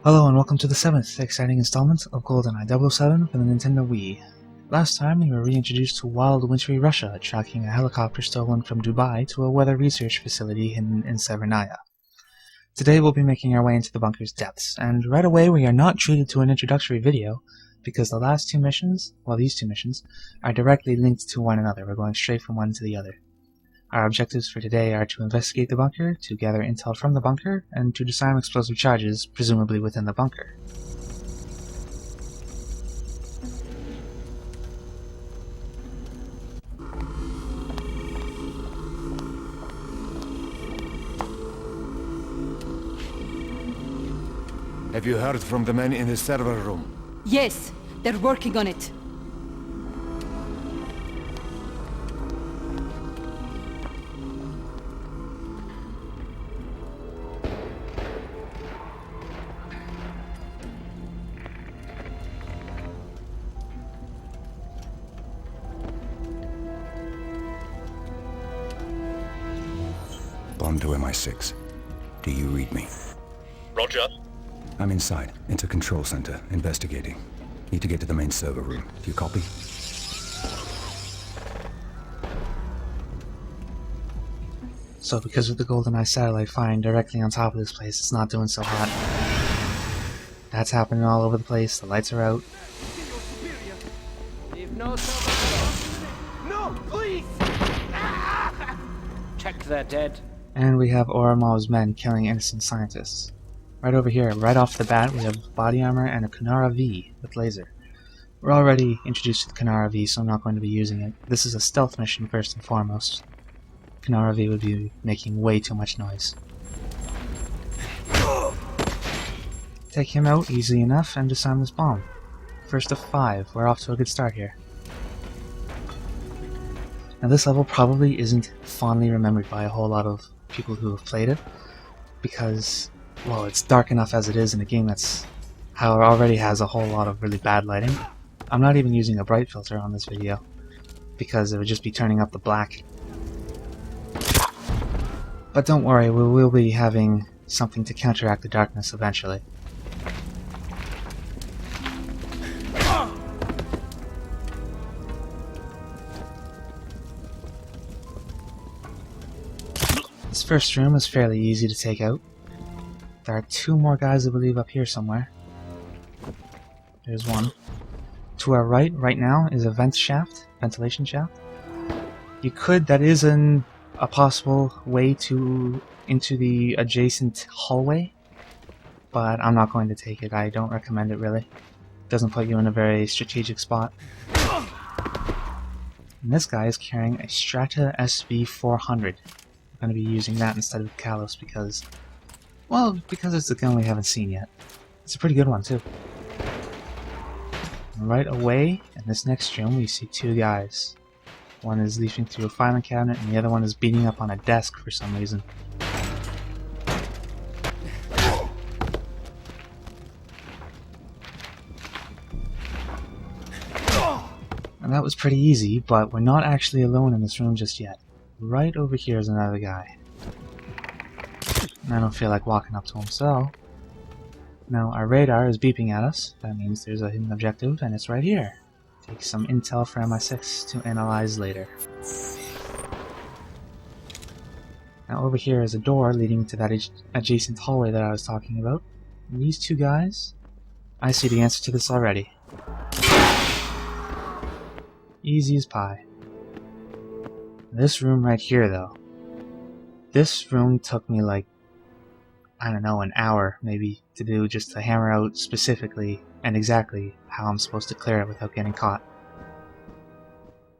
Hello and welcome to the 7th exciting installment of GoldenEye 007 for the Nintendo Wii. Last time we were reintroduced to wild wintry Russia, tracking a helicopter stolen from Dubai to a weather research facility hidden in Severnaya. Today we'll be making our way into the bunker's depths, and right away we are not treated to an introductory video, because the last two missions, well these two missions, are directly linked to one another. We're going straight from one to the other. Our objectives for today are to investigate the bunker, to gather intel from the bunker, and to disarm explosive charges, presumably within the bunker. Have you heard from the men in the server room? Yes, they're working on it. Bond to MI6. Do you read me? Roger. I'm inside, into Control Center, investigating. Need to get to the main server room. Do you copy? So because of the GoldenEye satellite firing directly on top of this place, it's not doing so hot. That's happening all over the place, the lights are out. No, please! Check they're dead. And we have Oromov's men killing innocent scientists. Right over here, right off the bat, we have body armor and a Kanara V with laser. We're already introduced to the Kanara V, so I'm not going to be using it. This is a stealth mission first and foremost. Kanara V would be making way too much noise. Take him out easily enough and disarm this bomb. First of 5, we're off to a good start here. Now this level probably isn't fondly remembered by a whole lot of people who have played it, because, well, it's dark enough as it is in a game that's how it already has a whole lot of really bad lighting. I'm not even using a bright filter on this video, because it would just be turning up the black. But don't worry, we will be having something to counteract the darkness eventually. This first room is fairly easy to take out. There are 2 more guys I believe up here somewhere. There's one. To our right now, is a ventilation shaft. That is a possible way into the adjacent hallway, but I'm not going to take it. I don't recommend it really. It doesn't put you in a very strategic spot. And this guy is carrying a Strata SV400. I'm going to be using that instead of Kalos because it's a gun we haven't seen yet. It's a pretty good one too. And right away, in this next room, we see 2 guys. One is leafing through a filing cabinet, and the other one is beating up on a desk for some reason. And that was pretty easy, but we're not actually alone in this room just yet. Right over here is another guy. And I don't feel like walking up to him, so... Now, our radar is beeping at us. That means there's a hidden objective, and it's right here. Take some intel for MI6 to analyze later. Now, over here is a door leading to that adjacent hallway that I was talking about. And these 2 guys... I see the answer to this already. Easy as pie. This room right here, though. This room took me like, I don't know, an hour maybe to do, just to hammer out specifically and exactly how I'm supposed to clear it without getting caught.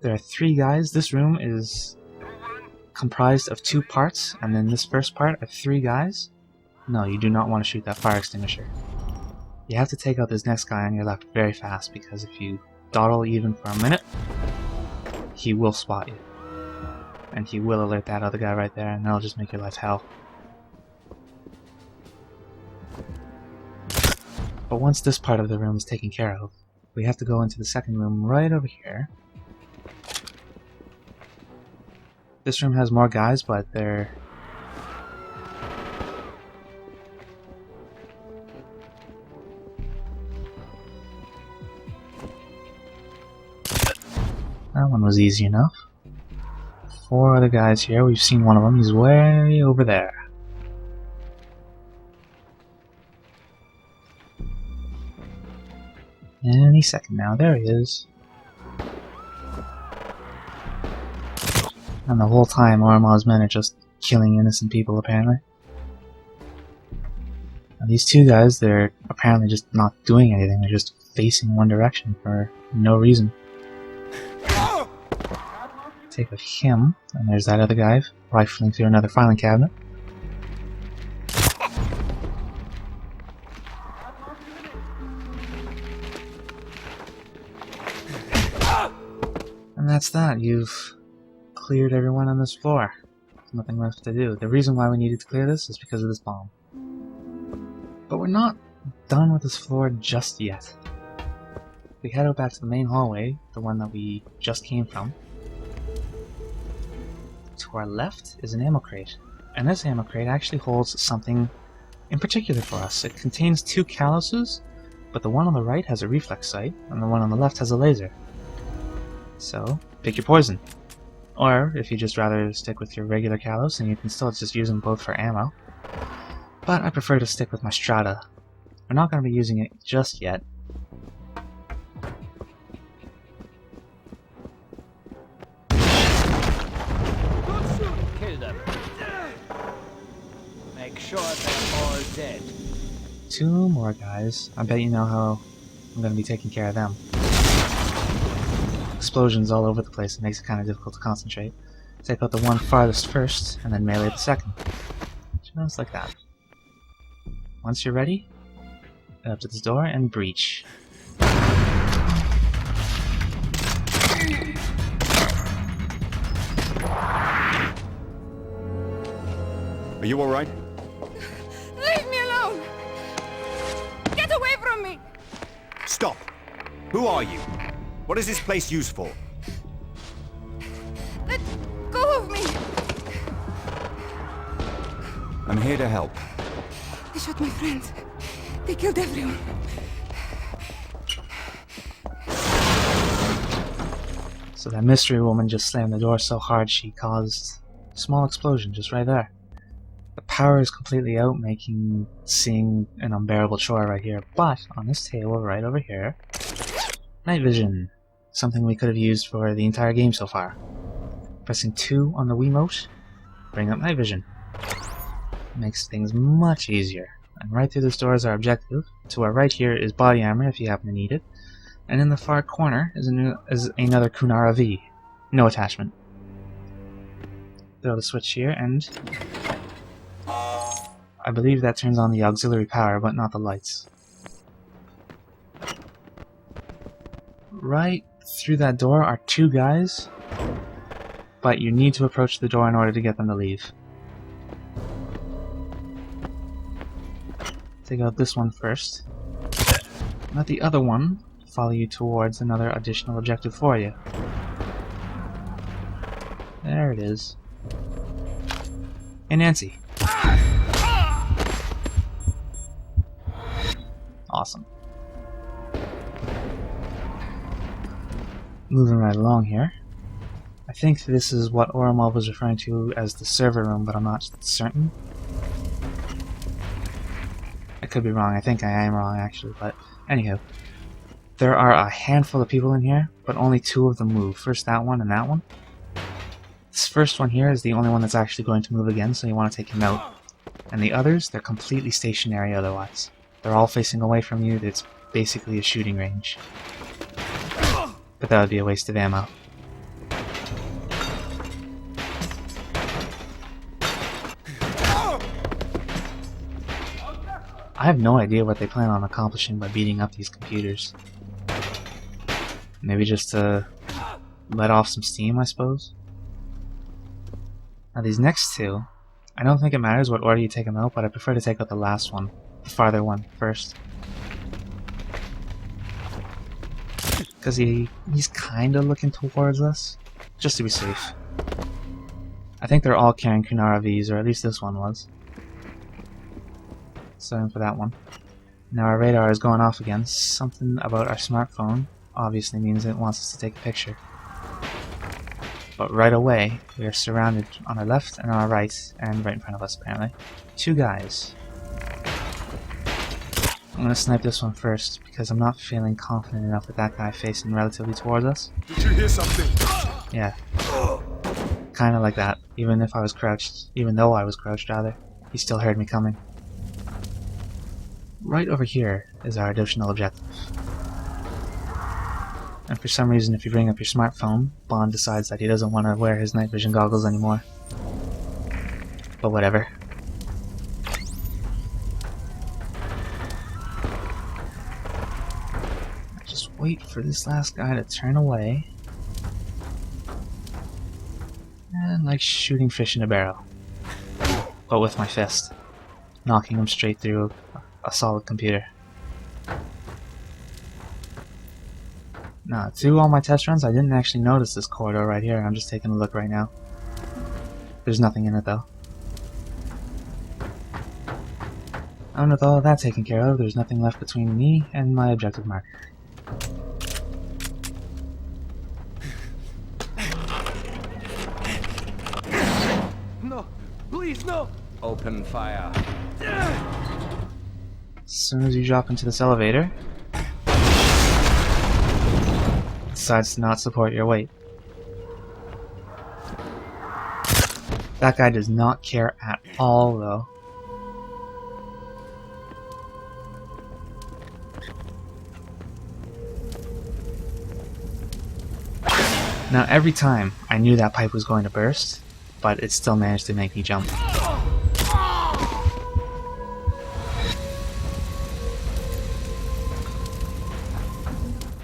There are 3 guys. This room is comprised of 2 parts, and then this first part are 3 guys. No, you do not want to shoot that fire extinguisher. You have to take out this next guy on your left very fast, because if you dawdle even for a minute, he will spot you. And he will alert that other guy right there, and that'll just make your life hell. But once this part of the room is taken care of, we have to go into the second room right over here. This room has more guys, but they're That one was easy enough. 4 other guys here. We've seen one of them. He's way over there. Any second now. There he is. And the whole time, Ormaw's men are just killing innocent people, apparently. Now, these 2 guys, they're apparently just not doing anything. They're just facing one direction for no reason. Take out him, and there's that other guy rifling through another filing cabinet. And that's that. You've cleared everyone on this floor. There's nothing left to do. The reason why we needed to clear this is because of this bomb. But we're not done with this floor just yet. We head out back to the main hallway, the one that we just came from. To our left is an ammo crate, and this ammo crate actually holds something in particular for us. It contains 2 callouses, but the one on the right has a reflex sight, and the one on the left has a laser. So, pick your poison. Or, if you'd just rather stick with your regular callous, then you can still just use them both for ammo. But I prefer to stick with my Strata. We're not going to be using it just yet. Kill them. Make sure they're all dead. 2 more guys. I bet you know how I'm going to be taking care of them. Explosions all over the place. It makes it kind of difficult to concentrate. Take out the one farthest first, and then melee the second. Just like that. Once you're ready, head up to this door and breach. Are you alright? Leave me alone! Get away from me! Stop! Who are you? What is this place used for? Let go of me! I'm here to help. They shot my friends. They killed everyone. So that mystery woman just slammed the door so hard she caused a small explosion just right there. The power is completely out, making seeing an unbearable chore right here. But on this table right over here, night vision. Something we could have used for the entire game so far. Pressing 2 on the Wiimote, bring up night vision. Makes things much easier. And right through this door is our objective. To our right here is body armor if you happen to need it. And in the far corner is another Kunara V. No attachment. Throw the switch here and I believe that turns on the auxiliary power, but not the lights. Right through that door are 2 guys, but you need to approach the door in order to get them to leave. Take out this one first. Let the other one follow you towards another additional objective for you. There it is. Hey Nancy. Awesome. Moving right along here. I think this is what Oromov was referring to as the server room, but I'm not certain. I could be wrong. I think I am wrong, actually, but anyhow. There are a handful of people in here, but only 2 of them move. First that one and that one. This first one here is the only one that's actually going to move again, so you want to take him out. And the others, they're completely stationary otherwise. They're all facing away from you. It's basically a shooting range. But that would be a waste of ammo. I have no idea what they plan on accomplishing by beating up these computers. Maybe just to let off some steam, I suppose? Now these next 2, I don't think it matters what order you take them out, but I prefer to take out the last one, the farther one, first. Because he's kind of looking towards us, just to be safe. I think they're all carrying Kunara Vs, or at least this one was. So for that one. Now our radar is going off again. Something about our smartphone obviously means it wants us to take a picture. But right away, we are surrounded on our left and on our right, and right in front of us apparently. 2 guys. I'm gonna snipe this one first, because I'm not feeling confident enough with that guy facing relatively towards us. Did you hear something? Yeah. Kinda like that. Even though I was crouched rather, he still heard me coming. Right over here is our additional objective. And for some reason, if you bring up your smartphone, Bond decides that he doesn't want to wear his night vision goggles anymore. But whatever. Just wait for this last guy to turn away. And like shooting fish in a barrel. But with my fist. Knocking him straight through a solid computer. Now, through all my test runs, I didn't actually notice this corridor right here. I'm just taking a look right now. There's nothing in it, though. And with all of that taken care of, there's nothing left between me and my objective marker. No, please, no! Open fire. As soon as you drop into this elevator, it decides to not support your weight. That guy does not care at all, though. Now, every time I knew that pipe was going to burst, but it still managed to make me jump.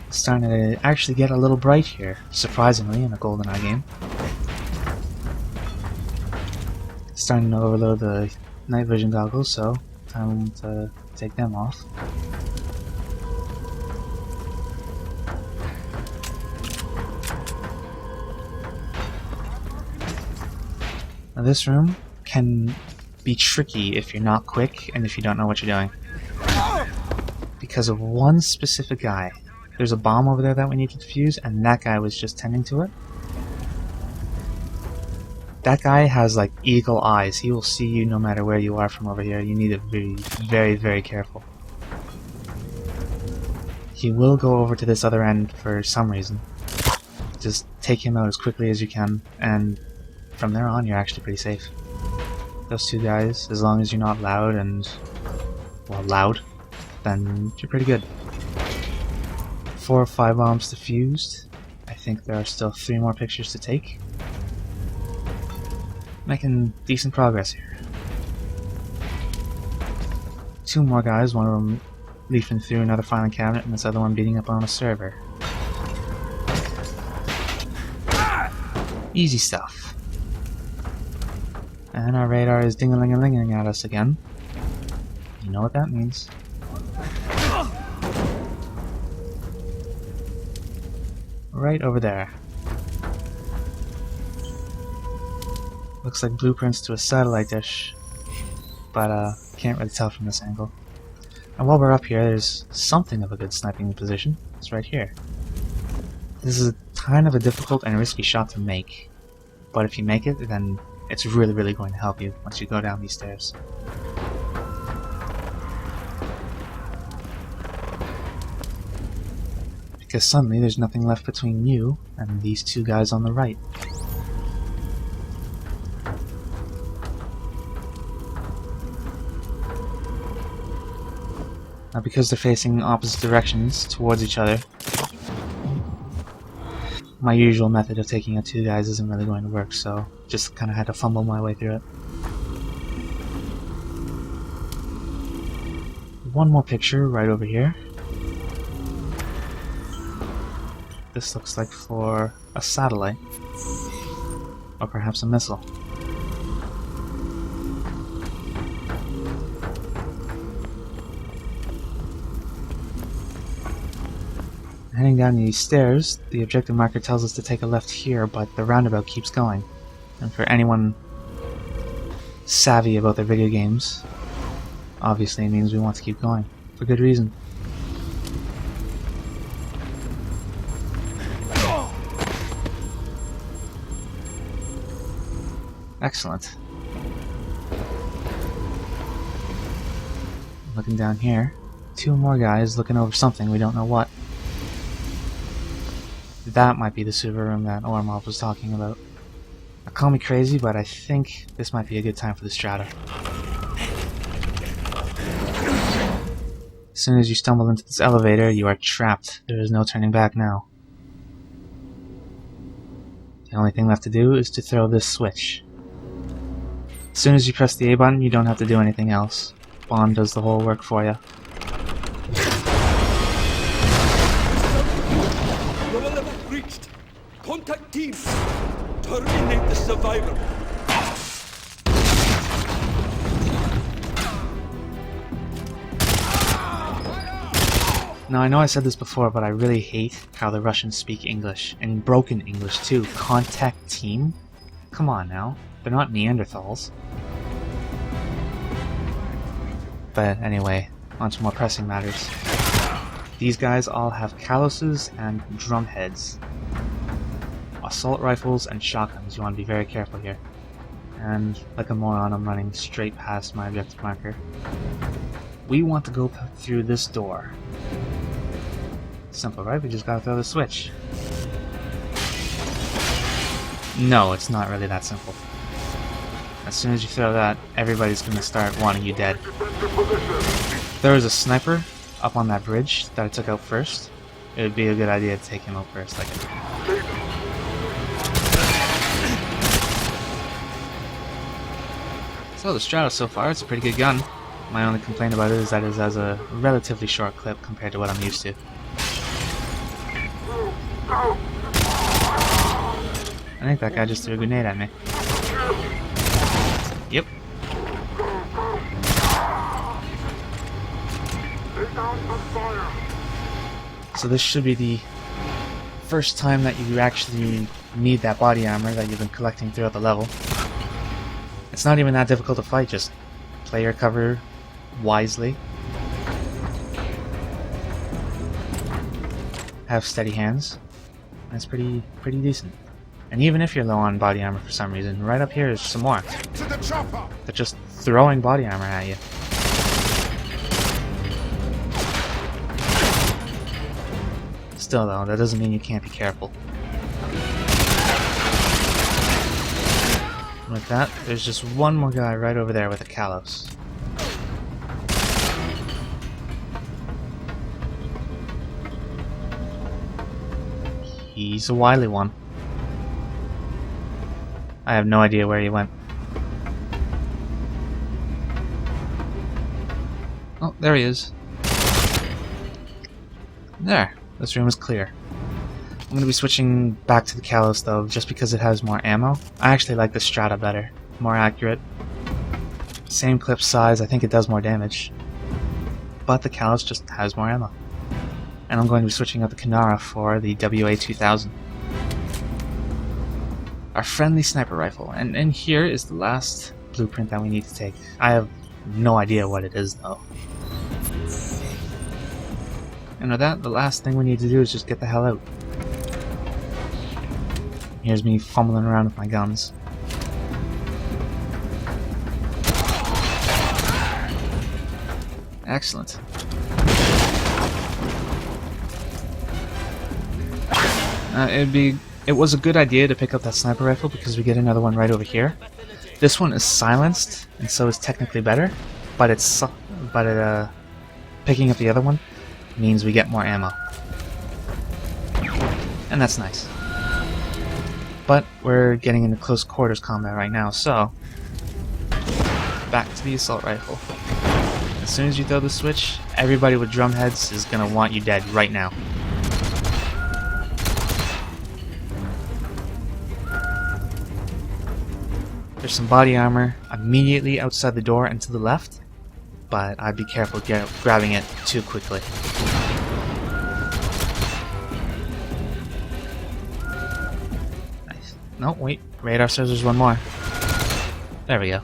It's starting to actually get a little bright here, surprisingly, in a GoldenEye game. Starting to overload the night vision goggles, so time to take them off. Now this room can be tricky if you're not quick and if you don't know what you're doing. Because of one specific guy. There's a bomb over there that we need to defuse, and that guy was just tending to it. That guy has like eagle eyes. He will see you no matter where you are from over here. You need to be very, very careful. He will go over to this other end for some reason. Just take him out as quickly as you can, and from there on, you're actually pretty safe. Those 2 guys, as long as you're not loud and, well, loud, then you're pretty good. 4 or 5 bombs defused. I think there are still 3 more pictures to take. Making decent progress here. 2 more guys, one of them leafing through another filing cabinet and this other one beating up on a server. Easy stuff. And our radar is ding-a-ling-a-linging at us again. You know what that means. Right over there. Looks like blueprints to a satellite dish, but can't really tell from this angle. And while we're up here, there's something of a good sniping position. It's right here. This is kind of a difficult and risky shot to make, but if you make it, then it's really, really going to help you once you go down these stairs. Because suddenly there's nothing left between you and these 2 guys on the right. Now because they're facing opposite directions towards each other, my usual method of taking out 2 guys isn't really going to work, so just kind of had to fumble my way through it. One more picture right over here. This looks like for a satellite, or perhaps a missile. Heading down these stairs, the objective marker tells us to take a left here, but the roundabout keeps going. And for anyone savvy about their video games, obviously it means we want to keep going, for good reason. Excellent. Looking down here. 2 more guys looking over something, we don't know what. That might be the server room that Ormov was talking about. Now, call me crazy, but I think this might be a good time for the strata. As soon as you stumble into this elevator, you are trapped. There is no turning back now. The only thing left to do is to throw this switch. As soon as you press the A button, you don't have to do anything else. Bond does the whole work for you. Lower level reached. Contact team. Terminate the survivor. Now, I know I said this before, but I really hate how the Russians speak English, and broken English too. Contact team? Come on now. They're not Neanderthals. But anyway, on to more pressing matters. These guys all have calluses and drum heads. Assault rifles and shotguns. You want to be very careful here. And like a moron, I'm running straight past my objective marker. We want to go through this door. Simple, right? We just gotta throw the switch. No, it's not really that simple. As soon as you throw that, everybody's gonna start wanting you dead. There was a sniper up on that bridge that I took out first. It would be a good idea to take him out first. So the Strata so far, it's a pretty good gun. My only complaint about it is that it has a relatively short clip compared to what I'm used to. I think that guy just threw a grenade at me. Yep. So this should be the first time that you actually need that body armor that you've been collecting throughout the level. It's not even that difficult to fight, just play your cover wisely. Have steady hands. That's pretty decent. And even if you're low on body armor for some reason, right up here is some more. They're just throwing body armor at you. Still though, that doesn't mean you can't be careful. Like that, there's just one more guy right over there with a callus. He's a wily one. I have no idea where he went. Oh, there he is. There. This room is clear. I'm going to be switching back to the callus though, just because it has more ammo. I actually like the Strata better. More accurate. Same clip size, I think it does more damage. But the callus just has more ammo. And I'm going to be switching out the Kanara for the WA-2000. Our friendly sniper rifle. And here is the last blueprint that we need to take. I have no idea what it is though. And with that, the last thing we need to do is just get the hell out. Here's me fumbling around with my guns. Excellent. It was a good idea to pick up that sniper rifle because we get another one right over here. This one is silenced, and so is technically better, but picking up the other one means we get more ammo. And that's nice. But we're getting into close quarters combat right now, so back to the assault rifle. As soon as you throw the switch, everybody with drum heads is gonna want you dead right now. There's some body armor immediately outside the door and to the left, but I'd be careful grabbing it too quickly. Nice. No, wait. Radar says there's one more. There we go.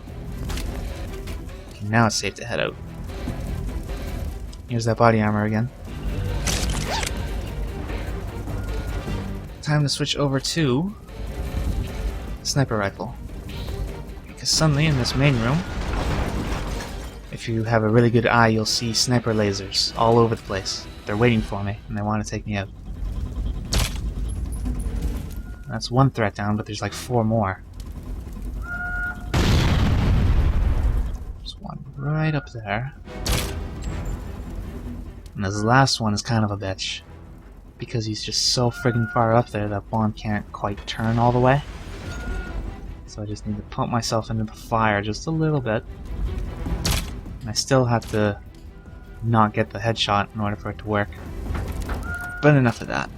Okay, now it's safe to head out. Here's that body armor again. Time to switch over to sniper rifle. because suddenly in this main room, if you have a really good eye, you'll see sniper lasers all over the place. They're waiting for me, and they want to take me out. That's one threat down, but there's like 4 more. There's one right up there. And this last one is kind of a bitch, because he's just so friggin' far up there that Bond can't quite turn all the way. So I just need to pump myself into the fire just a little bit. And I still have to not get the headshot in order for it to work. But enough of that.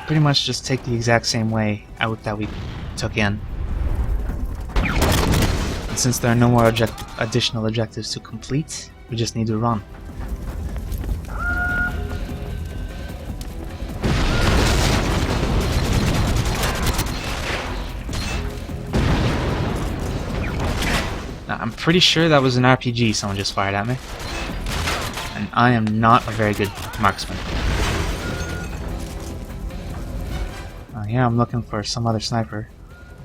Pretty much just take the exact same way out that we took in. And since there are no more additional objectives to complete, we just need to run. Now, I'm pretty sure that was an RPG someone just fired at me. And I am not a very good marksman. Yeah, I'm looking for some other sniper.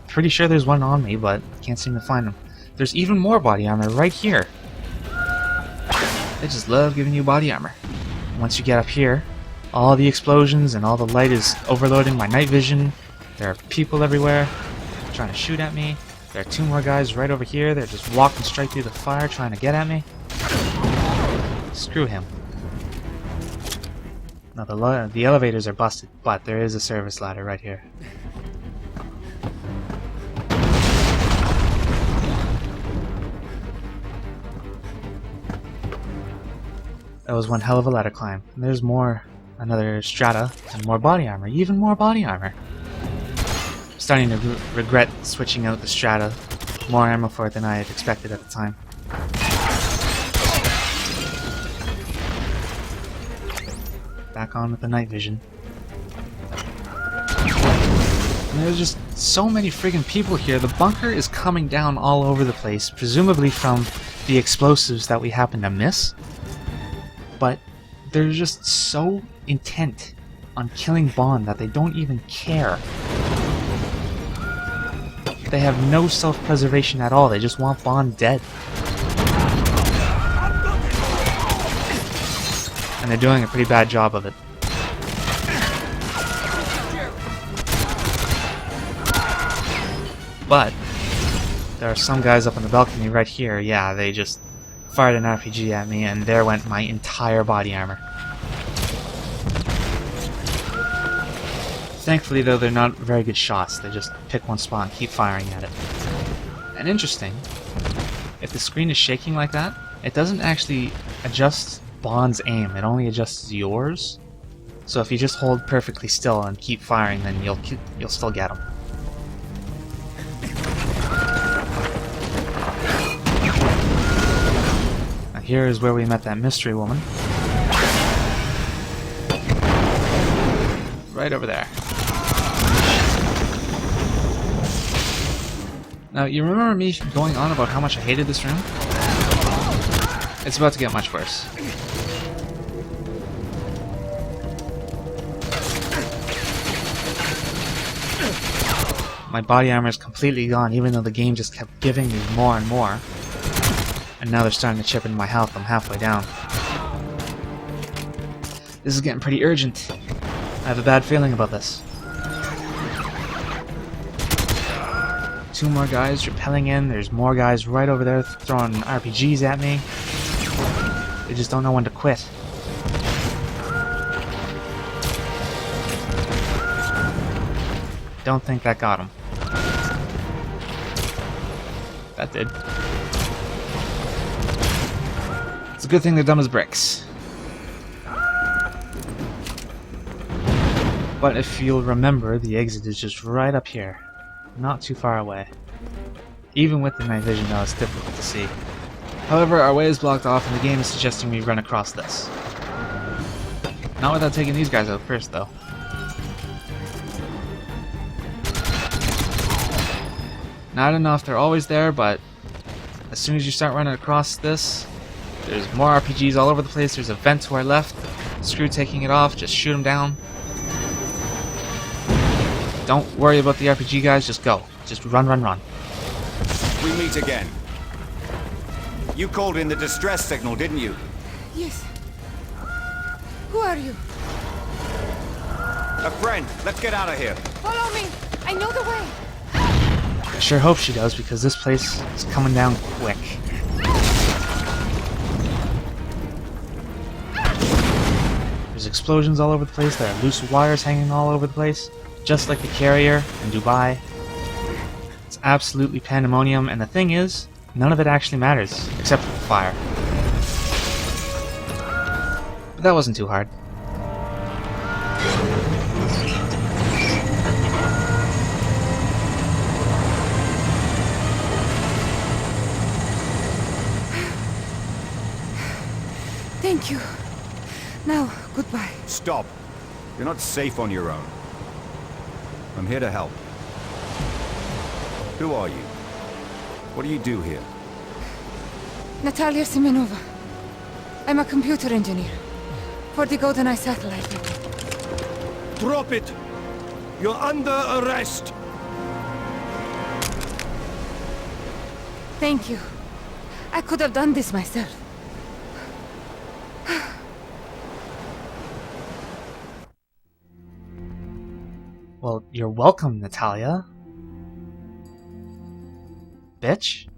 Pretty sure there's one on me, but can't seem to find him. There's even more body armor right here. They just love giving you body armor. Once you get up here, all the explosions and all the light is overloading my night vision. There are people everywhere trying to shoot at me. There are 2 more guys right over here. They're just walking straight through the fire trying to get at me. Screw him. Now the elevators are busted, but there is a service ladder right here. That was one hell of a ladder climb. And there's more, another strata, and more body armor, even more body armor. I'm starting to regret switching out the strata. More ammo for it than I had expected at the time. Back on with the night vision. And there's just so many friggin' people here. The bunker is coming down all over the place, presumably from the explosives that we happen to miss. But they're just so intent on killing Bond that they don't even care. They have no self-preservation at all. They just want Bond dead. And they're doing a pretty bad job of it. But there are some guys up on the balcony right here. Yeah, they just fired an RPG at me, and there went my entire body armor. Thankfully, though, they're not very good shots. They just pick one spot and keep firing at it. And interesting, if the screen is shaking like that, it doesn't actually adjust Bond's aim. It only adjusts yours. So if you just hold perfectly still and keep firing, then you'll still get him. Now here is where we met that mystery woman. Right over there. Now, you remember me going on about how much I hated this room? It's about to get much worse. My body armor is completely gone, even though the game just kept giving me more and more. And now they're starting to chip into my health. I'm halfway down. This is getting pretty urgent. I have a bad feeling about this. 2 more guys repelling in. There's more guys right over there throwing RPGs at me. They just don't know when to quit. Don't think that got him. That did. It's a good thing they're dumb as bricks. But if you'll remember, the exit is just right up here. Not too far away. Even with the night vision, though, it's difficult to see. However, our way is blocked off and the game is suggesting we run across this. Not without taking these guys out first, though. Now, I don't know if they're always there, but as soon as you start running across this, there's more RPGs all over the place. There's a vent to our left. Screw taking it off, just shoot them down. Don't worry about the RPG, guys. Just go. Just run, run, run. We meet again. You called in the distress signal, didn't you? Yes. Who are you? A friend. Let's get out of here. Follow me. I know the way. I sure hope she does, because this place is coming down quick. There's explosions all over the place. There are loose wires hanging all over the place, just like the carrier in Dubai. It's absolutely pandemonium, and the thing is, none of it actually matters, except for the fire. But that wasn't too hard. Thank you. Now, goodbye. Stop. You're not safe on your own. I'm here to help. Who are you? What do you do here? Natalia Semenova. I'm a computer engineer for the GoldenEye satellite. Drop it! You're under arrest! Thank you. I could have done this myself. Well, you're welcome, Natalia. Bitch.